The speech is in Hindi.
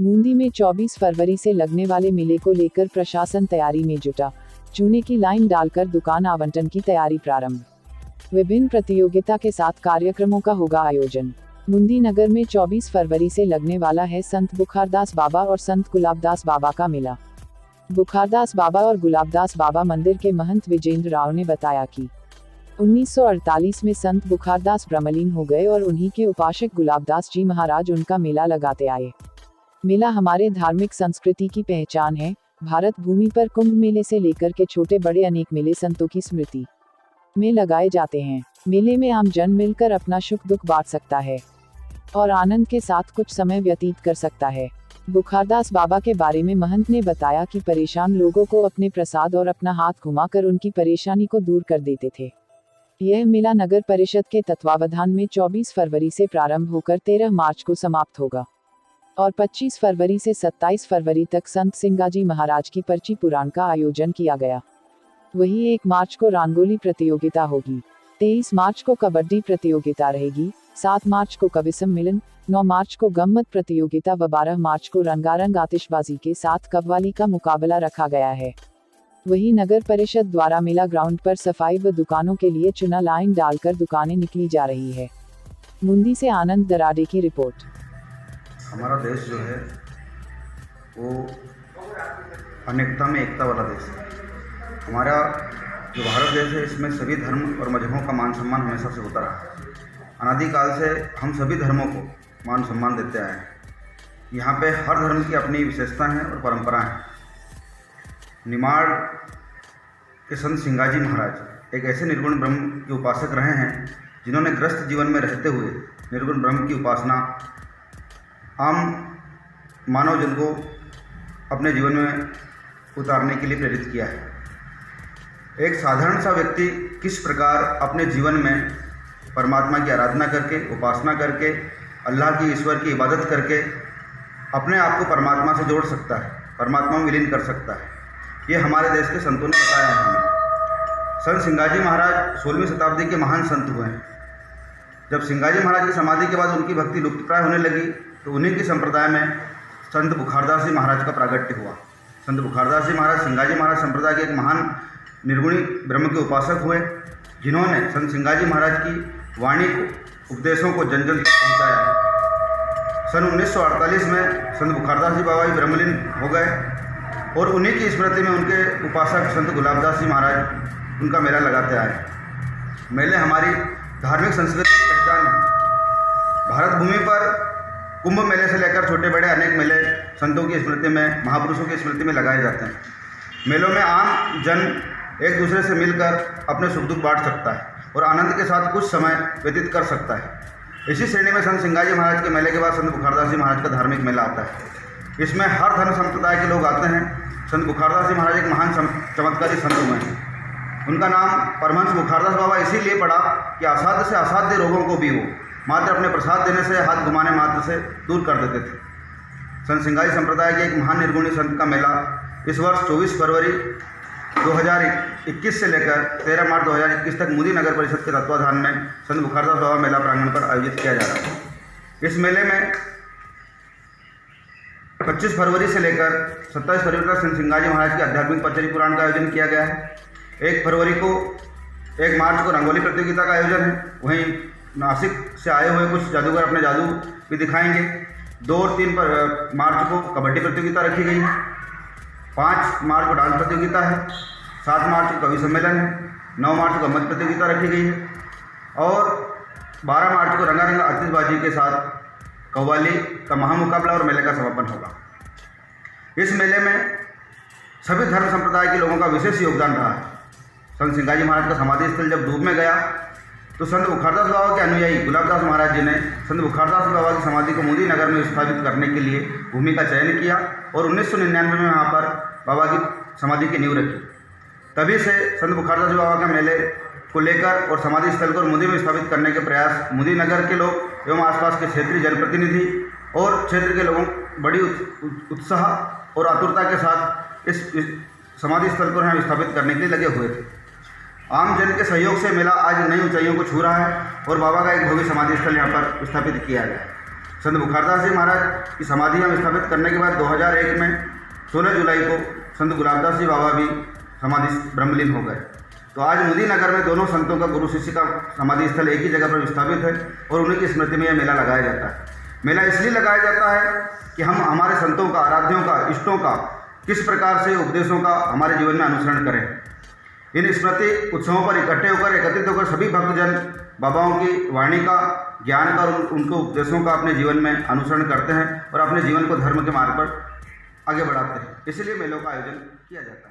बूंदी में 24 फरवरी से लगने वाले मेले को लेकर प्रशासन तैयारी में जुटा। चूने की लाइन डालकर दुकान आवंटन की तैयारी प्रारंभ। विभिन्न प्रतियोगिता के साथ कार्यक्रमों का होगा आयोजन। बूंदी नगर में 24 फरवरी से लगने वाला है संत बुखारदास बाबा और संत गुलाबदास बाबा का मेला। बुखारदास बाबा और गुलाबदास बाबा मंदिर के महंत विजेंद्र राव ने बताया कि 1948 में संत बुखारदास ब्रह्मलीन हो गए और उन्हीं के उपासक गुलाबदास जी महाराज उनका मेला लगाते आए। मेला हमारे धार्मिक संस्कृति की पहचान है। भारत भूमि पर कुंभ मेले से लेकर के छोटे बड़े अनेक मेले संतों की स्मृति में लगाए जाते हैं। मेले में आम जन मिलकर अपना सुख दुख बांट सकता है और आनंद के साथ कुछ समय व्यतीत कर सकता है। बुखारदास बाबा के बारे में महंत ने बताया कि परेशान लोगों को अपने प्रसाद और अपना हाथ घुमाकर उनकी परेशानी को दूर कर देते थे। यह मेला नगर परिषद के तत्वावधान में 24 फरवरी से प्रारंभ होकर 13 मार्च को समाप्त होगा और 25 फरवरी से 27 फरवरी तक संत सिंगाजी महाराज की पर्ची पुराण का आयोजन किया गया। वहीं 1 मार्च को रंगोली प्रतियोगिता होगी, 23 मार्च को कबड्डी प्रतियोगिता रहेगी, 7 मार्च को कवि सम्मेलन, 9 मार्च को गम्मत प्रतियोगिता व 12 मार्च को रंगारंग आतिशबाजी के साथ कव्वाली का मुकाबला रखा गया है। वहीं नगर परिषद द्वारा मेला ग्राउंड पर सफाई व दुकानों के लिए चुना लाइन डालकर दुकानें निकली जा रही है। बूंदी से आनंद दराडे की रिपोर्ट। हमारा देश जो है वो अनेकता में एकता वाला देश है। हमारा जो भारत देश है इसमें सभी धर्म और मजहबों का मान सम्मान हमेशा से होता रहा है। अनादिकाल से हम सभी धर्मों को मान सम्मान देते आए हैं। यहाँ पे हर धर्म की अपनी विशेषता है और परंपरा है। निमाड़ के संत सिंगाजी महाराज एक ऐसे निर्गुण ब्रह्म के उपासक रहे हैं जिन्होंने ग्रस्त जीवन में रहते हुए निर्गुण ब्रह्म की उपासना आम मानव जन को अपने जीवन में उतारने के लिए प्रेरित किया है। एक साधारण सा व्यक्ति किस प्रकार अपने जीवन में परमात्मा की आराधना करके, उपासना करके, अल्लाह की, ईश्वर की इबादत करके अपने आप को परमात्मा से जोड़ सकता है, परमात्मा में विलीन कर सकता है, ये हमारे देश के संतों ने बताया है हमें। संत सिंगाजी महाराज 16वीं शताब्दी के महान संत हुए हैं। जब सिंगाजी महाराज की समाधि के बाद उनकी भक्ति लुप्तप्राय होने लगी तो उन्हीं के संप्रदाय में संत बुखारदास जी महाराज का प्रागट्य हुआ। संत बुखारदास जी महाराज सिंगाजी महाराज संप्रदाय के एक महान निर्गुणी ब्रह्म के उपासक हुए, जिन्होंने संत सिंगाजी महाराज की वाणी को, उपदेशों को जन जन तक पहुँचाया। सन 1948 में संत बुखारदास जी बाबा ब्रह्मलीन हो गए और उन्हीं की स्मृति में उनके उपासक संत गुलाबदास जी महाराज उनका मेला लगाते आए। मेले हमारी धार्मिक संस्कृति की पहचान है। भारत भूमि पर कुंभ मेले से लेकर छोटे बड़े अनेक मेले संतों की स्मृति में, महापुरुषों की स्मृति में लगाए जाते हैं। मेलों में आम जन एक दूसरे से मिलकर अपने सुख दुख बांट सकता है और आनंद के साथ कुछ समय व्यतीत कर सकता है। इसी श्रेणी में संत सिंगाजी महाराज के मेले के बाद संत बुखारदास जी महाराज का धार्मिक मेला आता है। इसमें हर धर्म संप्रदाय के लोग आते हैं। संत बुखारदास जी महाराज एक महान चमत्कारी संत हुए हैं। उनका नाम परमहंस बुखारदास बाबा इसीलिए पड़ा कि असाध्य से असाध्य रोगों को भी वो मात्र अपने प्रसाद देने से, हाथ घुमाने मात्र से दूर कर देते थे। संत सिंगाजी संप्रदाय के एक महान निर्गुणी संत का मेला इस वर्ष 24 फरवरी 2021 से लेकर 13 मार्च 2021 तक बूंदी नगर परिषद के तत्वाधान में संत बुखारदास बाबा मेला प्रांगण पर आयोजित किया जा रहा है। इस मेले में 25 फरवरी से लेकर 27 फरवरी तक संत सिंगाजी महाराज की आध्यात्मिक पर्ची पुराण का आयोजन किया गया है। 1 मार्च को रंगोली प्रतियोगिता का आयोजन है। वहीं नासिक से आए हुए कुछ जादूगर अपने जादू भी दिखाएंगे। 2 और 3 मार्च को कबड्डी प्रतियोगिता रखी गई है। 5 मार्च को डांस प्रतियोगिता है। 7 मार्च को कवि सम्मेलन है। 9 मार्च को गम्मत प्रतियोगिता रखी गई है और 12 मार्च को रंगारंग आतिशबाजी के साथ कव्वाली का महामुकाबला और मेले का समापन होगा। इस मेले में सभी धर्म संप्रदाय के लोगों का विशेष योगदान रहा है। संत सिंगाजी महाराज का समाधि स्थल जब डूब में गया तो संत बुखारदास बाबा के अनुयायी गुलाबदास महाराज जी ने संत बुखारदास बाबा की समाधि को बूंदी नगर में स्थापित करने के लिए भूमि का चयन किया और 1999 में वहाँ पर बाबा की समाधि की नींव रखी। तभी से संत बुखारदास बाबा के मेले को लेकर और समाधि स्थल को बूंदी में स्थापित करने के प्रयास बूंदी नगर के लोग एवं आसपास के क्षेत्रीय जनप्रतिनिधि और क्षेत्र के लोगों बड़ी उत्साह और आतुरता के साथ इस समाधि स्थल को यहाँ स्थापित करने के लिए लगे हुए थे। आम जन के सहयोग से मेला आज नई ऊंचाइयों को छू रहा है और बाबा का एक भव्य समाधि स्थल यहाँ पर स्थापित किया गया है। संत बुखारदास जी महाराज की समाधि हम स्थापित करने के बाद 2001 में 16 जुलाई को संत गुलाबदास जी बाबा भी समाधि ब्रह्मलीन हो गए। तो आज मुदी नगर में दोनों संतों का गुरु शिष्य का समाधि स्थल एक ही जगह पर स्थापित है और उन्हीं की स्मृति में यह मेला लगाया जाता है। मेला इसलिए लगाया जाता है कि हम हमारे संतों का, आराध्यों का, इष्टों का किस प्रकार से उपदेशों का हमारे जीवन में अनुसरण करें। इन स्मृति उत्सवों पर इकट्ठे होकर, एकत्रित होकर सभी भक्तजन बाबाओं की वाणी का, ज्ञान का और उनके उपदेशों का अपने जीवन में अनुसरण करते हैं और अपने जीवन को धर्म के मार्ग पर आगे बढ़ाते हैं। इसलिए मेलों का आयोजन किया जाता है।